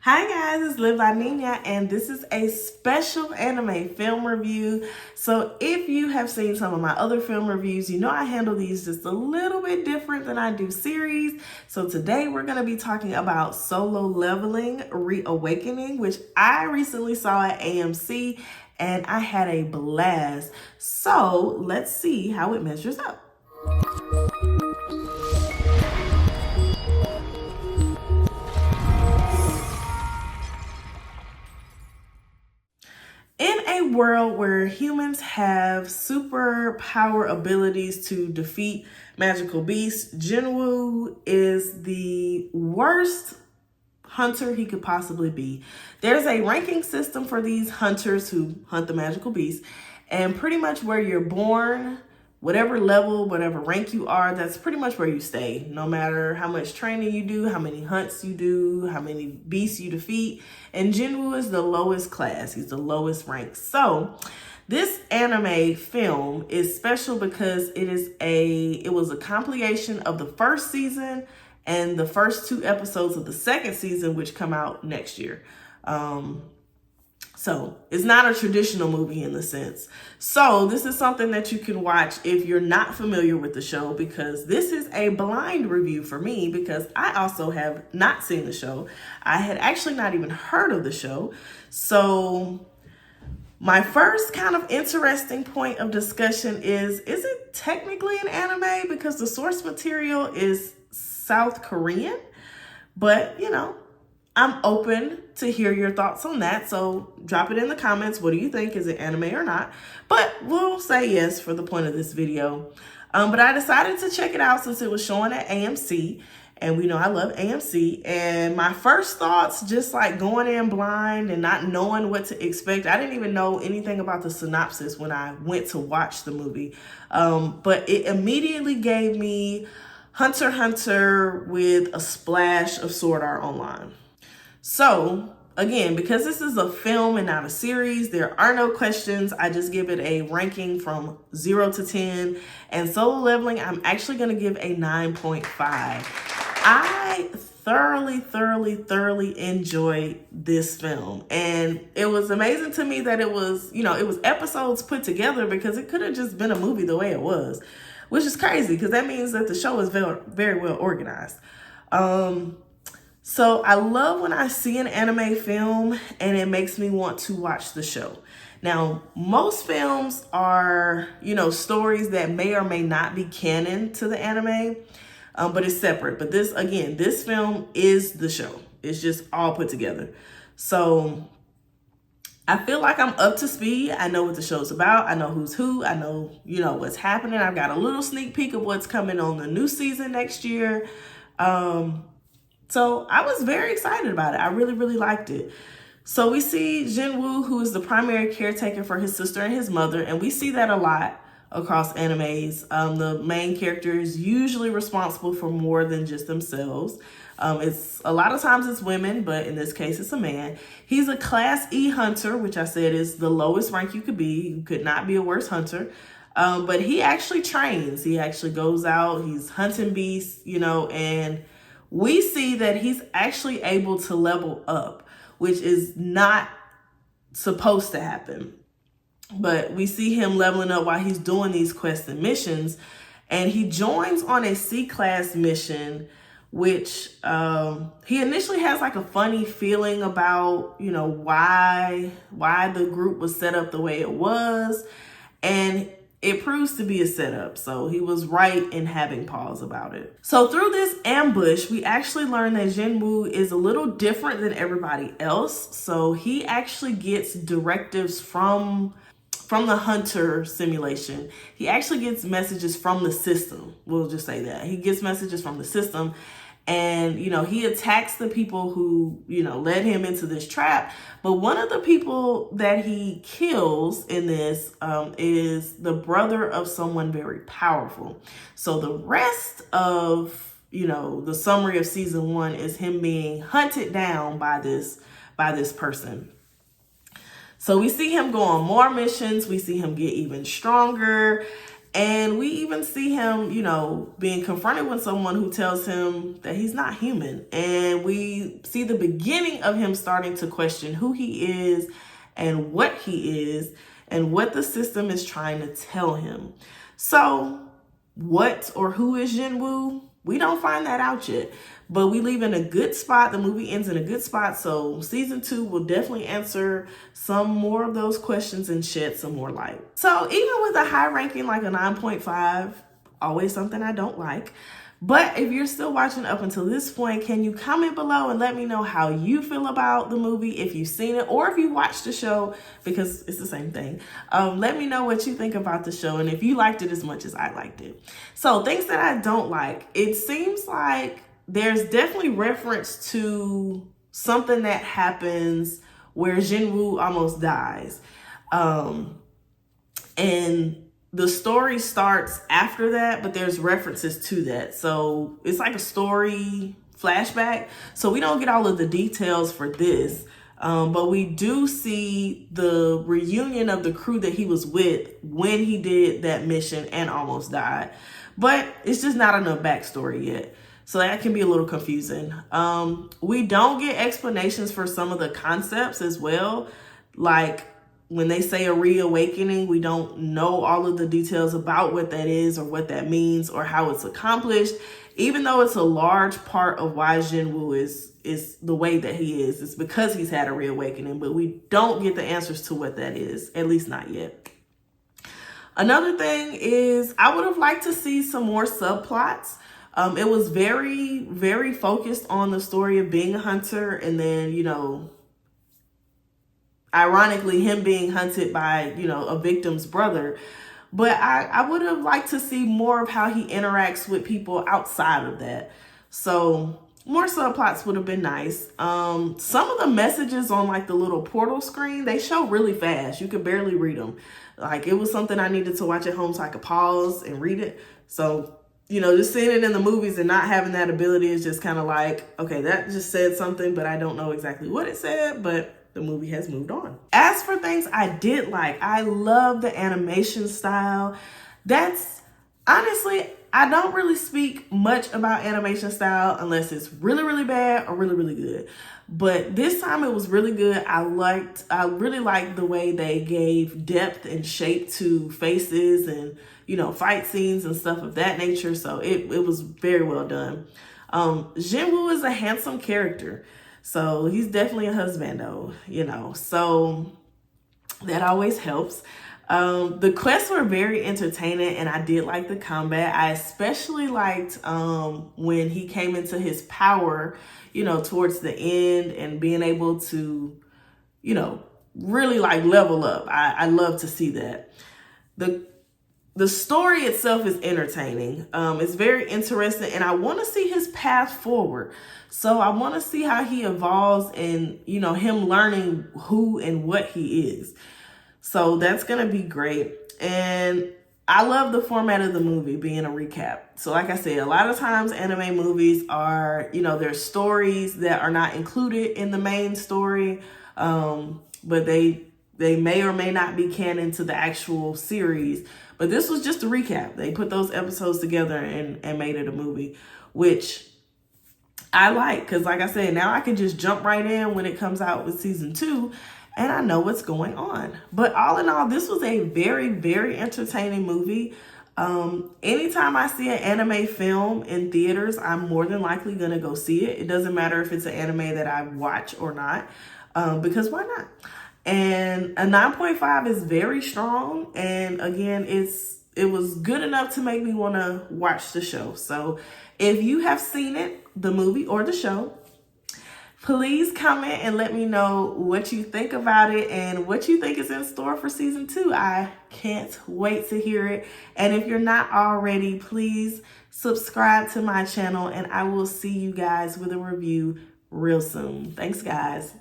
Hi guys, it's Live by Nina, and this is a special anime film review. So if you have seen some of my other film reviews, you know I handle these just a little bit different than I do series. So today we're going to be talking about Solo Leveling Reawakening, which I recently saw at AMC and I had a blast. So let's see how it measures up. In a world where humans have superpower abilities to defeat magical beasts, Jinwoo is the worst hunter he could possibly be. There's a ranking system for these hunters who hunt the magical beasts, and pretty much where you're born, whatever level, whatever rank you are, that's pretty much where you stay. No matter how much training you do, how many hunts you do, how many beasts you defeat. And Jinwoo is the lowest class. He's the lowest rank. So this anime film is special because it was a compilation of the first season and the first 2 episodes of the second season, which come out next year. So it's not a traditional movie in the sense. So this is something that you can watch if you're not familiar with the show, because this is a blind review for me because I also have not seen the show. I had actually not even heard of the show. So my first kind of interesting point of discussion is it technically an anime? Because the source material is South Korean, but you know, I'm open to hear your thoughts on that. So drop it in the comments. What do you think? Is it anime or not? But we'll say yes for the point of this video. But I decided to check it out since it was showing at AMC. And we know I love AMC. And my first thoughts, just like going in blind and not knowing what to expect. I didn't even know anything about the synopsis when I went to watch the movie. But it immediately gave me Hunter x Hunter with a splash of Sword Art Online. So again, because this is a film and not a series, there are no questions. I just give it a ranking from 0 to 10. And Solo Leveling, I'm actually going to give a 9.5. I thoroughly enjoyed this film. And it was amazing to me that it was episodes put together, because it could have just been a movie the way it was, which is crazy because that means that the show is very, very well organized. So I love when I see an anime film and it makes me want to watch the show. Now, most films are, stories that may or may not be canon to the anime, but it's separate. But this film is the show. It's just all put together. So I feel like I'm up to speed. I know what the show's about. I know who's who. I know, what's happening. I've got a little sneak peek of what's coming on the new season next year. So I was very excited about it. I really liked it. So we see Jinwoo, who is the primary caretaker for his sister and his mother. And we see that a lot across animes. The main character is usually responsible for more than just themselves. It's a lot of times it's women, but in this case, it's a man. He's a Class E hunter, which I said is the lowest rank you could be. You could not be a worse hunter. But he actually trains. He actually goes out. He's hunting beasts, and we see that he's actually able to level up, which is not supposed to happen. But we see him leveling up while he's doing these quests and missions. And he joins on a C-class mission, which he initially has like a funny feeling about, why the group was set up the way it was. And it proves to be a setup, so he was right in having pause about it. So through this ambush, we actually learn that Jinwoo is a little different than everybody else. So he actually gets directives from the hunter simulation. He actually gets messages from the system. We'll just say that. He gets messages from the system. And, he attacks the people who, led him into this trap. But one of the people that he kills in this is the brother of someone very powerful. So the rest of, the summary of season 1 is him being hunted down by this person. So we see him go on more missions. We see him get even stronger. And we even see him, you know, being confronted with someone who tells him that he's not human. And we see the beginning of him starting to question who he is and what he is and what the system is trying to tell him. So what or who is Jinwoo? We don't find that out yet, but we leave in a good spot. The movie ends in a good spot. So season 2 will definitely answer some more of those questions and shed some more light. So even with a high ranking like a 9.5, always something I don't like. But if you're still watching up until this point, can you comment below and let me know how you feel about the movie, if you've seen it or if you watched the show, because it's the same thing. Let me know what you think about the show and if you liked it as much as I liked it. So things that I don't like, it seems like there's definitely reference to something that happens where Jinwoo almost dies. And the story starts after that, but there's references to that. So it's like a story flashback. So we don't get all of the details for this, but we do see the reunion of the crew that he was with when he did that mission and almost died. But it's just not enough backstory yet. So that can be a little confusing. We don't get explanations for some of the concepts as well. Like, when they say a reawakening, we don't know all of the details about what that is or what that means or how it's accomplished, even though it's a large part of why Jinwoo is the way that he is. It's because he's had a reawakening, but we don't get the answers to what that is, at least not yet. Another thing is I would have liked to see some more subplots. It was very, very focused on the story of being a hunter and then, you know, ironically, him being hunted by, you know, a victim's brother. But I would have liked to see more of how he interacts with people outside of that. So more subplots would have been nice. Some of the messages on like the little portal screen, they show really fast. You could barely read them. Like it was something I needed to watch at home so I could pause and read it. So, you know, just seeing it in the movies and not having that ability is just kind of like, okay, that just said something, but I don't know exactly what it said, but the movie has moved on. As for things I did like, I love the animation style. That's honestly, I don't really speak much about animation style unless it's really, really bad or really, really good. But this time it was really good. I really liked the way they gave depth and shape to faces and, you know, fight scenes and stuff of that nature. So it was very well done. Jinwoo is a handsome character. So he's definitely a husbando, you know, so that always helps. The quests were very entertaining and I did like the combat. I especially liked when he came into his power, you know, towards the end and being able to, you know, really like level up. I love to see that. The story itself is entertaining. It's very interesting and I want to see his path forward. So I want to see how he evolves and, you know, him learning who and what he is. So that's going to be great. And I love the format of the movie being a recap. So like I said, a lot of times anime movies are, you know, there's stories that are not included in the main story, but they may or may not be canon to the actual series. But this was just a recap. They put those episodes together and made it a movie, which I like because, like I said, now I can just jump right in when it comes out with season 2 and I know what's going on. But all in all, this was a very, very entertaining movie. Anytime I see an anime film in theaters, I'm more than likely going to go see it. It doesn't matter if it's an anime that I watch or not, because why not? And a 9.5 is very strong. And again, it was good enough to make me want to watch the show. So if you have seen it, the movie or the show, please comment and let me know what you think about it and what you think is in store for season 2. I can't wait to hear it. And if you're not already, please subscribe to my channel and I will see you guys with a review real soon. Thanks, guys.